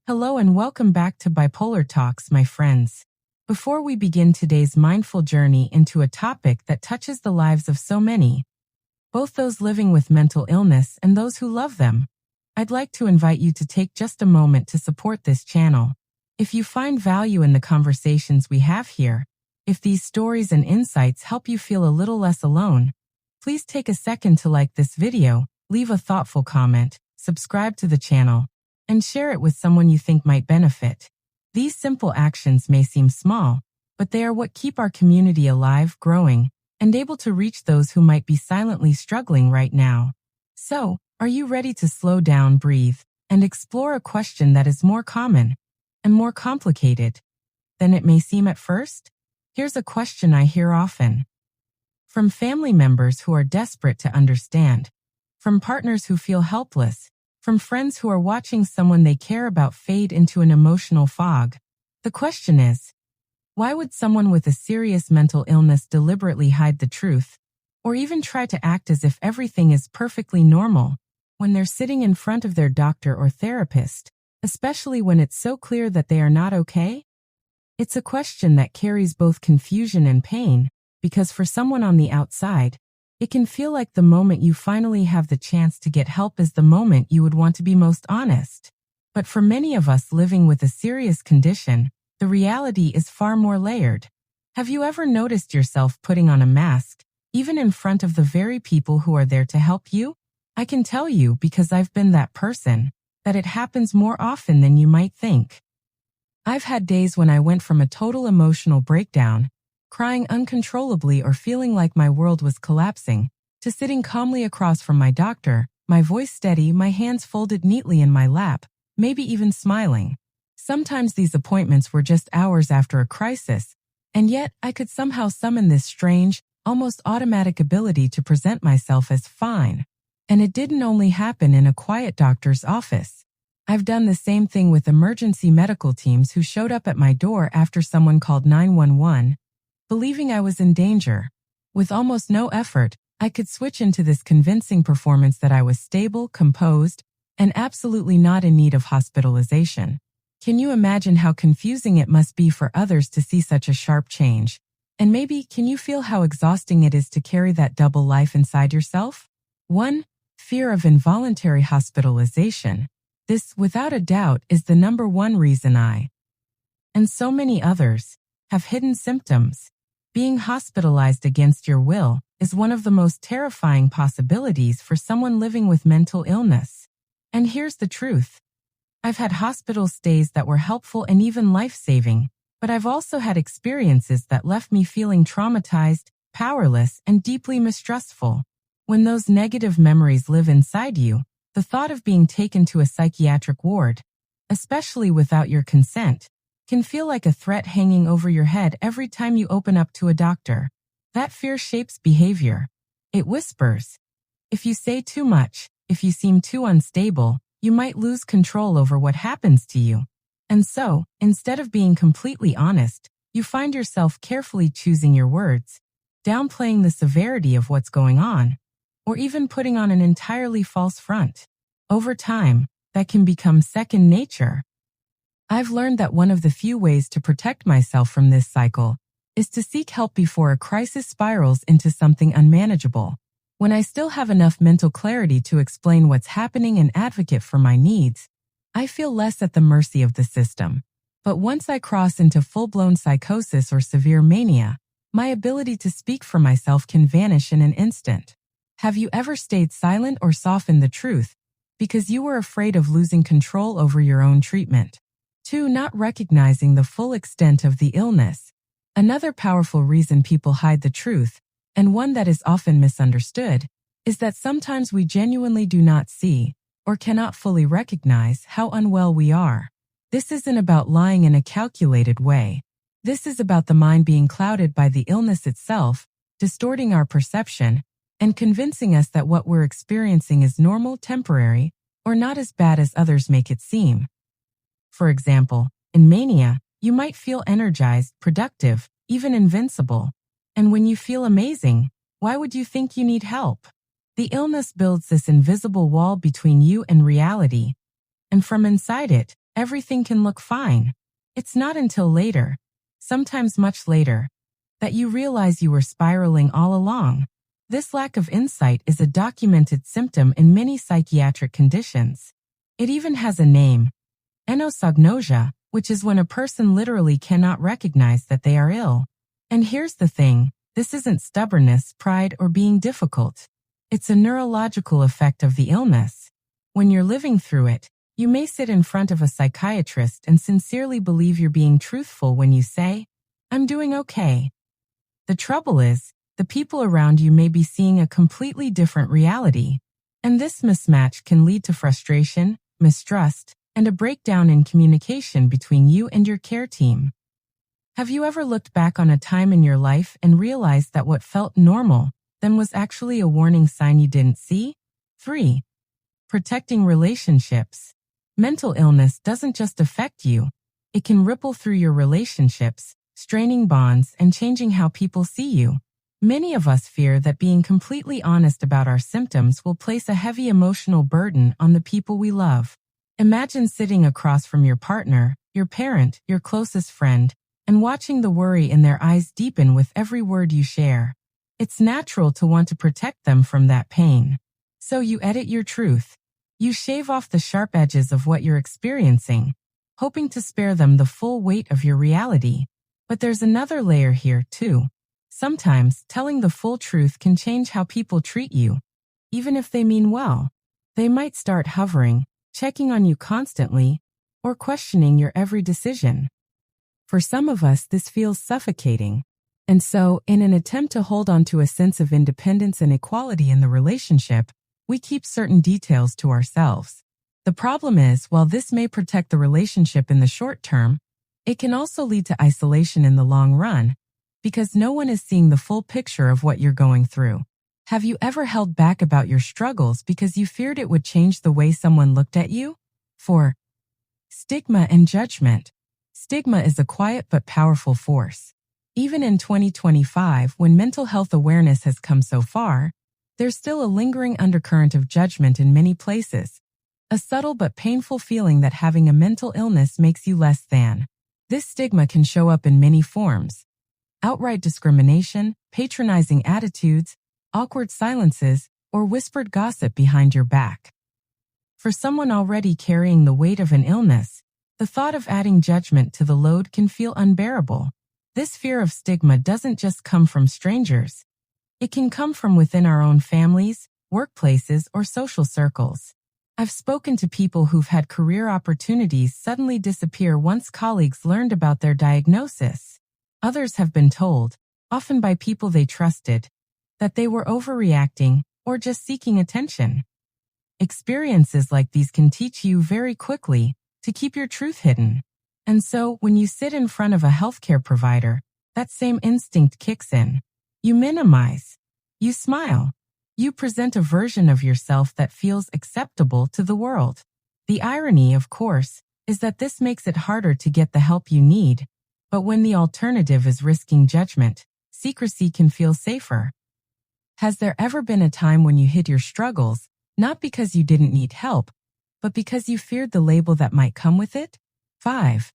Hello and welcome back to Bipolar Talks, my friends. Before we begin today's mindful journey into a topic that touches the lives of so many, both those living with mental illness and those who love them, I'd like to invite you to take just a moment to support this channel. If you find value in the conversations we have here, if these stories and insights help you feel a little less alone, please take a second to like this video, leave a thoughtful comment, subscribe to the channel, and share it with someone you think might benefit. These simple actions may seem small, but they are what keep our community alive, growing, and able to reach those who might be silently struggling right now. So, are you ready to slow down, breathe, and explore a question that is more common and more complicated than it may seem at first? Here's a question I hear often. From family members who are desperate to understand, from partners who feel helpless, from friends who are watching someone they care about fade into an emotional fog. The question is, why would someone with a serious mental illness deliberately hide the truth, or even try to act as if everything is perfectly normal when they're sitting in front of their doctor or therapist, especially when it's so clear that they are not okay? It's a question that carries both confusion and pain, because for someone on the outside, it can feel like the moment you finally have the chance to get help is the moment you would want to be most honest. But for many of us living with a serious condition, the reality is far more layered. Have you ever noticed yourself putting on a mask, even in front of the very people who are there to help you? I can tell you, because I've been that person, that it happens more often than you might think. I've had days when I went from a total emotional breakdown, crying uncontrollably or feeling like my world was collapsing, to sitting calmly across from my doctor, my voice steady, my hands folded neatly in my lap, maybe even smiling. Sometimes these appointments were just hours after a crisis, and yet I could somehow summon this strange, almost automatic ability to present myself as fine. And it didn't only happen in a quiet doctor's office. I've done the same thing with emergency medical teams who showed up at my door after someone called 911, believing I was in danger. With almost no effort, I could switch into this convincing performance that I was stable, composed, and absolutely not in need of hospitalization. Can you imagine how confusing it must be for others to see such a sharp change? And maybe, can you feel how exhausting it is to carry that double life inside yourself? 1. Fear of involuntary hospitalization. This, without a doubt, is the number one reason I, and so many others, have hidden symptoms. Being hospitalized against your will is one of the most terrifying possibilities for someone living with mental illness. And here's the truth. I've had hospital stays that were helpful and even life-saving, but I've also had experiences that left me feeling traumatized, powerless, and deeply mistrustful. When those negative memories live inside you, the thought of being taken to a psychiatric ward, especially without your consent, can feel like a threat hanging over your head every time you open up to a doctor. That fear shapes behavior. It whispers. If you say too much, if you seem too unstable, you might lose control over what happens to you. And so, instead of being completely honest, you find yourself carefully choosing your words, downplaying the severity of what's going on, or even putting on an entirely false front. Over time, that can become second nature. I've learned that one of the few ways to protect myself from this cycle is to seek help before a crisis spirals into something unmanageable. When I still have enough mental clarity to explain what's happening and advocate for my needs, I feel less at the mercy of the system. But once I cross into full-blown psychosis or severe mania, my ability to speak for myself can vanish in an instant. Have you ever stayed silent or softened the truth because you were afraid of losing control over your own treatment? 2. Not recognizing the full extent of the illness. Another powerful reason people hide the truth, and one that is often misunderstood, is that sometimes we genuinely do not see, or cannot fully recognize, how unwell we are. This isn't about lying in a calculated way. This is about the mind being clouded by the illness itself, distorting our perception, and convincing us that what we're experiencing is normal, temporary, or not as bad as others make it seem. For example, in mania, you might feel energized, productive, even invincible. And when you feel amazing, why would you think you need help? The illness builds this invisible wall between you and reality. And from inside it, everything can look fine. It's not until later, sometimes much later, that you realize you were spiraling all along. This lack of insight is a documented symptom in many psychiatric conditions. It even has a name, anosognosia, which is when a person literally cannot recognize that they are ill. And here's the thing, this isn't stubbornness, pride, or being difficult. It's a neurological effect of the illness. When you're living through it, you may sit in front of a psychiatrist and sincerely believe you're being truthful when you say, "I'm doing okay." The trouble is, the people around you may be seeing a completely different reality. And this mismatch can lead to frustration, mistrust, and a breakdown in communication between you and your care team. Have you ever looked back on a time in your life and realized that what felt normal then was actually a warning sign you didn't see? 3. Protecting relationships. Mental illness doesn't just affect you. It can ripple through your relationships, straining bonds and changing how people see you. Many of us fear that being completely honest about our symptoms will place a heavy emotional burden on the people we love. Imagine sitting across from your partner, your parent, your closest friend, and watching the worry in their eyes deepen with every word you share. It's natural to want to protect them from that pain. So you edit your truth. You shave off the sharp edges of what you're experiencing, hoping to spare them the full weight of your reality. But there's another layer here, too. Sometimes telling the full truth can change how people treat you. Even if they mean well, they might start hovering, checking on you constantly, or questioning your every decision. For some of us, this feels suffocating. And so, in an attempt to hold on to a sense of independence and equality in the relationship, we keep certain details to ourselves. The problem is, while this may protect the relationship in the short term, it can also lead to isolation in the long run, because no one is seeing the full picture of what you're going through. Have you ever held back about your struggles because you feared it would change the way someone looked at you? 4. Stigma and judgment. Stigma is a quiet but powerful force. Even in 2025, when mental health awareness has come so far, there's still a lingering undercurrent of judgment in many places. A subtle but painful feeling that having a mental illness makes you less than. This stigma can show up in many forms. Outright discrimination, patronizing attitudes, awkward silences, or whispered gossip behind your back. For someone already carrying the weight of an illness, the thought of adding judgment to the load can feel unbearable. This fear of stigma doesn't just come from strangers. It can come from within our own families, workplaces, or social circles. I've spoken to people who've had career opportunities suddenly disappear once colleagues learned about their diagnosis. Others have been told, often by people they trusted, that they were overreacting or just seeking attention. Experiences like these can teach you very quickly to keep your truth hidden. And so, when you sit in front of a healthcare provider, that same instinct kicks in. You minimize. You smile. You present a version of yourself that feels acceptable to the world. The irony, of course, is that this makes it harder to get the help you need. But when the alternative is risking judgment, secrecy can feel safer. Has there ever been a time when you hid your struggles, not because you didn't need help, but because you feared the label that might come with it? 5.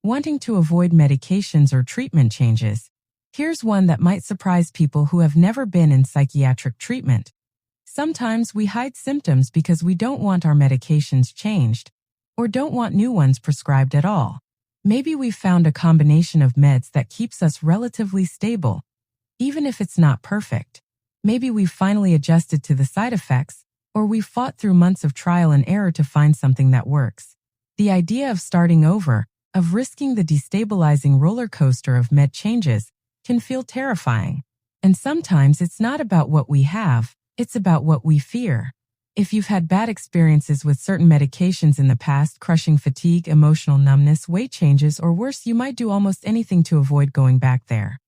Wanting to avoid medications or treatment changes. Here's one that might surprise people who have never been in psychiatric treatment. Sometimes we hide symptoms because we don't want our medications changed, or don't want new ones prescribed at all. Maybe we've found a combination of meds that keeps us relatively stable, even if it's not perfect. Maybe we've finally adjusted to the side effects, or we've fought through months of trial and error to find something that works. The idea of starting over, of risking the destabilizing roller coaster of med changes, can feel terrifying. And sometimes it's not about what we have, it's about what we fear. If you've had bad experiences with certain medications in the past, crushing fatigue, emotional numbness, weight changes, or worse, you might do almost anything to avoid going back there.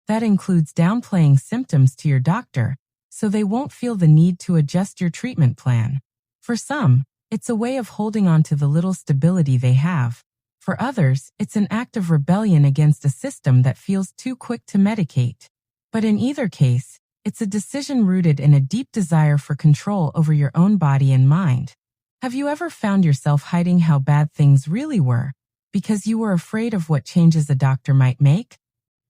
That includes downplaying symptoms to your doctor, so they won't feel the need to adjust your treatment plan. For some, it's a way of holding on to the little stability they have. For others, it's an act of rebellion against a system that feels too quick to medicate. But in either case, it's a decision rooted in a deep desire for control over your own body and mind. Have you ever found yourself hiding how bad things really were because you were afraid of what changes a doctor might make?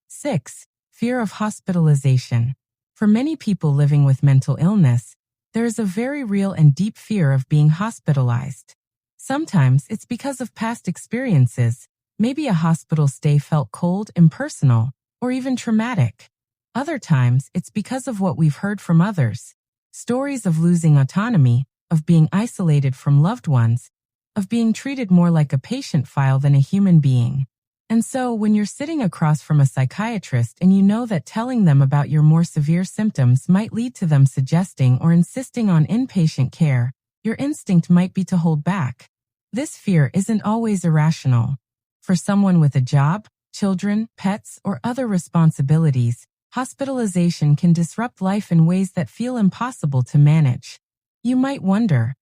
6. Fear of hospitalization. For many people living with mental illness, there is a very real and deep fear of being hospitalized. Sometimes it's because of past experiences. Maybe a hospital stay felt cold, impersonal, or even traumatic. Other times it's because of what we've heard from others. Stories of losing autonomy, of being isolated from loved ones, of being treated more like a patient file than a human being. And so when you're sitting across from a psychiatrist and you know that telling them about your more severe symptoms might lead to them suggesting or insisting on inpatient care, your instinct might be to hold back. This fear isn't always irrational. For someone with a job, children, pets, or other responsibilities, hospitalization can disrupt life in ways that feel impossible to manage. You might wonder,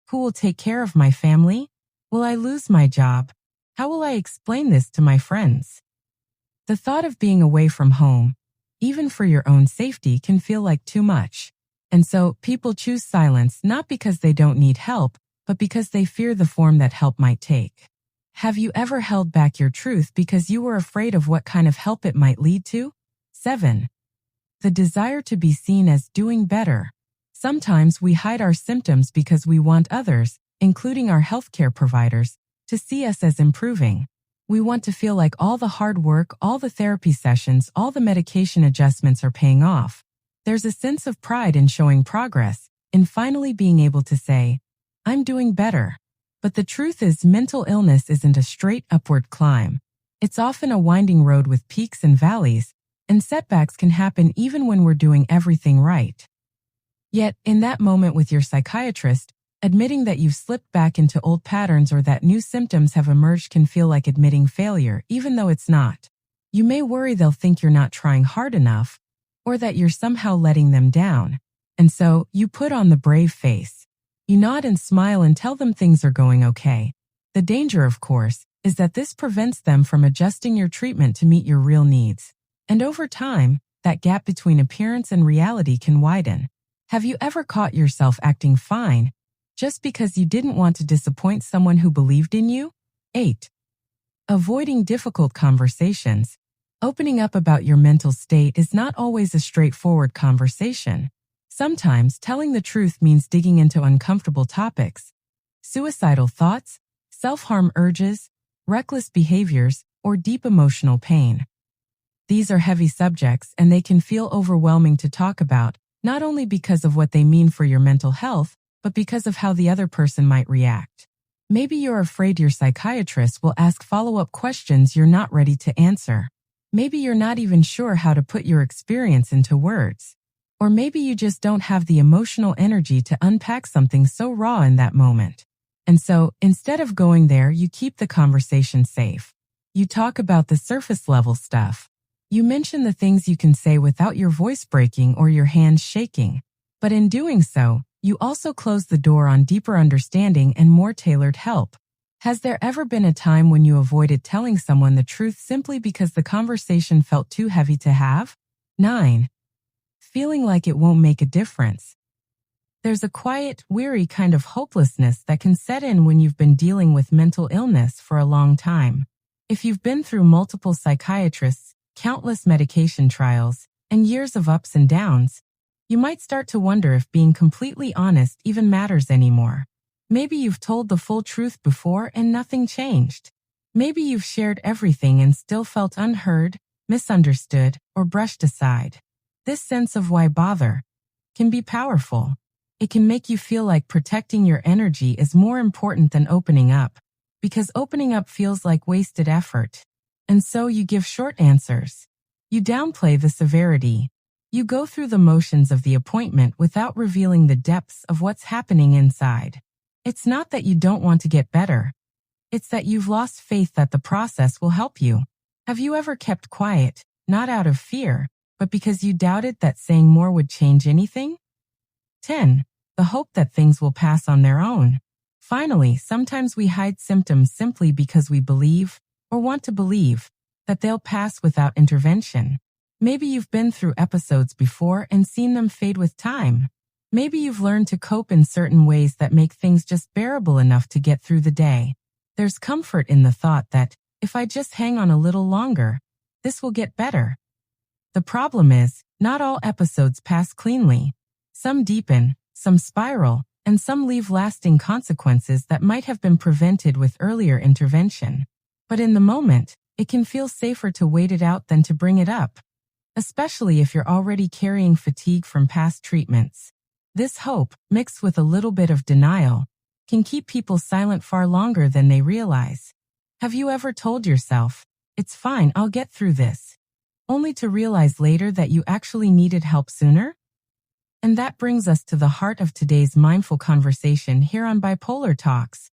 who will take care of my family? Will I lose my job? How will I explain this to my friends? The thought of being away from home, even for your own safety, can feel like too much. And so people choose silence not because they don't need help, but because they fear the form that help might take. Have you ever held back your truth because you were afraid of what kind of help it might lead to? 7. The desire to be seen as doing better. Sometimes we hide our symptoms because we want others, including our healthcare providers, to see us as improving. We want to feel like all the hard work, all the therapy sessions, all the medication adjustments are paying off. There's a sense of pride in showing progress, in finally being able to say, I'm doing better. But the truth is, mental illness isn't a straight upward climb. It's often a winding road with peaks and valleys, and setbacks can happen even when we're doing everything right. Yet, in that moment with your psychiatrist, admitting that you've slipped back into old patterns or that new symptoms have emerged can feel like admitting failure, even though it's not. You may worry they'll think you're not trying hard enough, or that you're somehow letting them down. And so, you put on the brave face. You nod and smile and tell them things are going okay. The danger, of course, is that this prevents them from adjusting your treatment to meet your real needs. And over time, that gap between appearance and reality can widen. Have you ever caught yourself acting fine just because you didn't want to disappoint someone who believed in you? 8. Avoiding difficult conversations. Opening up about your mental state is not always a straightforward conversation. Sometimes telling the truth means digging into uncomfortable topics. Suicidal thoughts, self-harm urges, reckless behaviors, or deep emotional pain. These are heavy subjects and they can feel overwhelming to talk about, not only because of what they mean for your mental health, but because of how the other person might react. Maybe you're afraid your psychiatrist will ask follow-up questions you're not ready to answer. Maybe you're not even sure how to put your experience into words. Or maybe you just don't have the emotional energy to unpack something so raw in that moment. And so, instead of going there, you keep the conversation safe. You talk about the surface-level stuff. You mention the things you can say without your voice breaking or your hands shaking. But in doing so, you also close the door on deeper understanding and more tailored help. Has there ever been a time when you avoided telling someone the truth simply because the conversation felt too heavy to have? 9. Feeling like it won't make a difference. There's a quiet, weary kind of hopelessness that can set in when you've been dealing with mental illness for a long time. If you've been through multiple psychiatrists, countless medication trials, and years of ups and downs, you might start to wonder if being completely honest even matters anymore. Maybe you've told the full truth before and nothing changed. Maybe you've shared everything and still felt unheard, misunderstood, or brushed aside. This sense of why bother can be powerful. It can make you feel like protecting your energy is more important than opening up, because opening up feels like wasted effort. And so you give short answers. You downplay the severity. You go through the motions of the appointment without revealing the depths of what's happening inside. It's not that you don't want to get better. It's that you've lost faith that the process will help you. Have you ever kept quiet, not out of fear, but because you doubted that saying more would change anything? 10. The hope that things will pass on their own. Finally, sometimes we hide symptoms simply because we believe, or want to believe, that they'll pass without intervention. Maybe you've been through episodes before and seen them fade with time. Maybe you've learned to cope in certain ways that make things just bearable enough to get through the day. There's comfort in the thought that, if I just hang on a little longer, this will get better. The problem is, not all episodes pass cleanly. Some deepen, some spiral, and some leave lasting consequences that might have been prevented with earlier intervention. But in the moment, it can feel safer to wait it out than to bring it up, especially if you're already carrying fatigue from past treatments. This hope, mixed with a little bit of denial, can keep people silent far longer than they realize. Have you ever told yourself, "It's fine, I'll get through this," only to realize later that you actually needed help sooner? And that brings us to the heart of today's mindful conversation here on Bipolar Talks: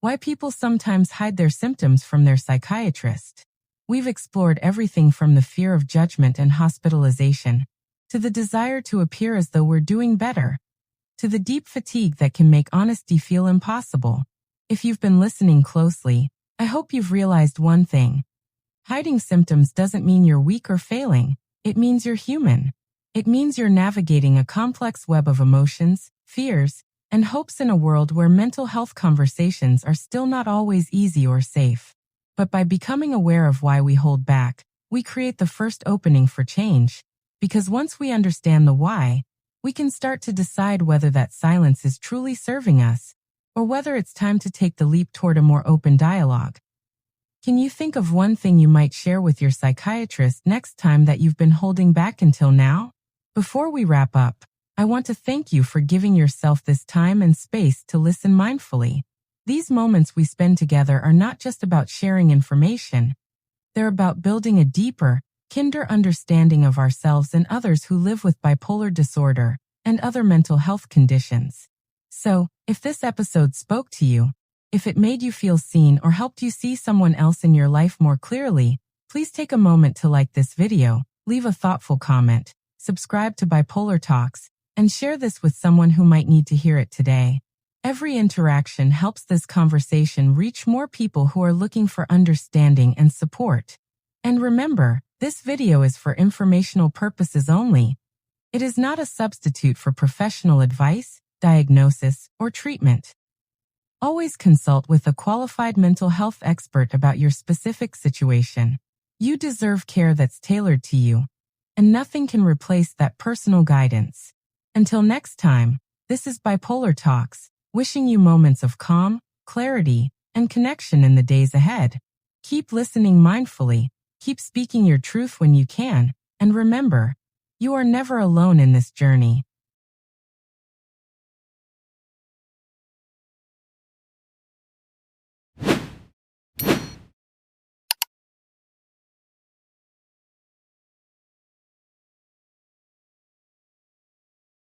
why people sometimes hide their symptoms from their psychiatrist. We've explored everything from the fear of judgment and hospitalization, to the desire to appear as though we're doing better, to the deep fatigue that can make honesty feel impossible. If you've been listening closely, I hope you've realized one thing. Hiding symptoms doesn't mean you're weak or failing. It means you're human. It means you're navigating a complex web of emotions, fears, and hopes in a world where mental health conversations are still not always easy or safe. But by becoming aware of why we hold back, we create the first opening for change. Because once we understand the why, we can start to decide whether that silence is truly serving us, or whether it's time to take the leap toward a more open dialogue. Can you think of one thing you might share with your psychiatrist next time that you've been holding back until now? Before we wrap up, I want to thank you for giving yourself this time and space to listen mindfully. These moments we spend together are not just about sharing information. They're about building a deeper, kinder understanding of ourselves and others who live with bipolar disorder and other mental health conditions. So, if this episode spoke to you, if it made you feel seen or helped you see someone else in your life more clearly, please take a moment to like this video, leave a thoughtful comment, subscribe to Bipolar Talks, and share this with someone who might need to hear it today. Every interaction helps this conversation reach more people who are looking for understanding and support. And remember, this video is for informational purposes only. It is not a substitute for professional advice, diagnosis, or treatment. Always consult with a qualified mental health expert about your specific situation. You deserve care that's tailored to you, and nothing can replace that personal guidance. Until next time, this is Bipolar Talks, wishing you moments of calm, clarity, and connection in the days ahead. Keep listening mindfully, keep speaking your truth when you can, and remember, you are never alone in this journey.